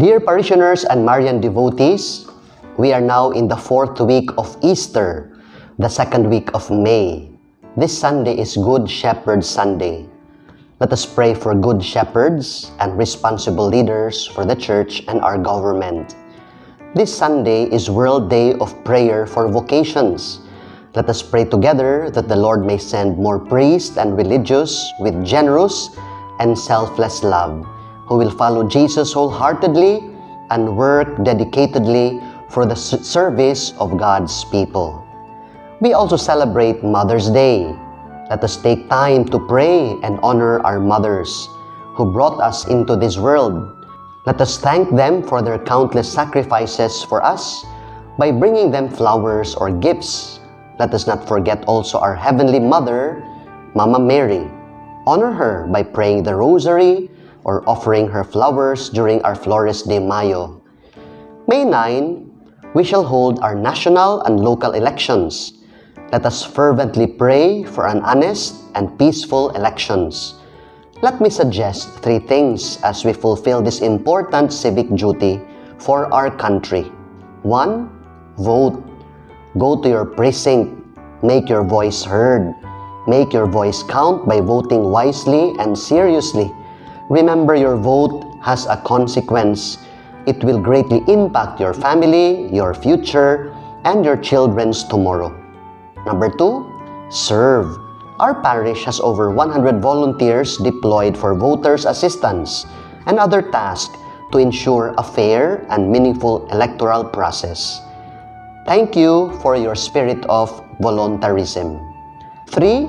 Dear parishioners and Marian devotees, we are now in the 4th week of Easter, the 2nd week of May. This Sunday is Good Shepherd Sunday. Let us pray for good shepherds and responsible leaders for the Church and our government. This Sunday is World Day of Prayer for Vocations. Let us pray together that the Lord may send more priests and religious with generous and selfless love, who will follow Jesus wholeheartedly and work dedicatedly for the service of God's people. We also celebrate Mother's Day. Let us take time to pray and honor our mothers who brought us into this world. Let us thank them for their countless sacrifices for us by bringing them flowers or gifts. Let us not forget also our Heavenly Mother, Mama Mary. Honor her by praying the Rosary or offering her flowers during our Flores de Mayo. May 9, we shall hold our national and local elections. Let us fervently pray for an honest and peaceful elections. Let me suggest 3 things as we fulfill this important civic duty for our country. 1. Vote. Go to your precinct. Make your voice heard. Make your voice count by voting wisely and seriously. Remember, your vote has a consequence. It will greatly impact your family, your future, and your children's tomorrow. Number 2, serve. Our parish has over 100 volunteers deployed for voters' assistance and other tasks to ensure a fair and meaningful electoral process. Thank you for your spirit of voluntarism. 3,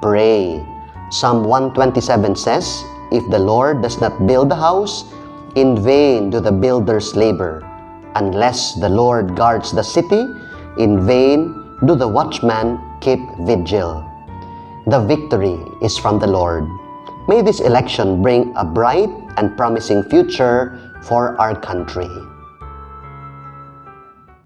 pray. Psalm 127 says, "If the Lord does not build the house, in vain do the builders labor. Unless the Lord guards the city, in vain do the watchmen keep vigil." The victory is from the Lord. May this election bring a bright and promising future for our country.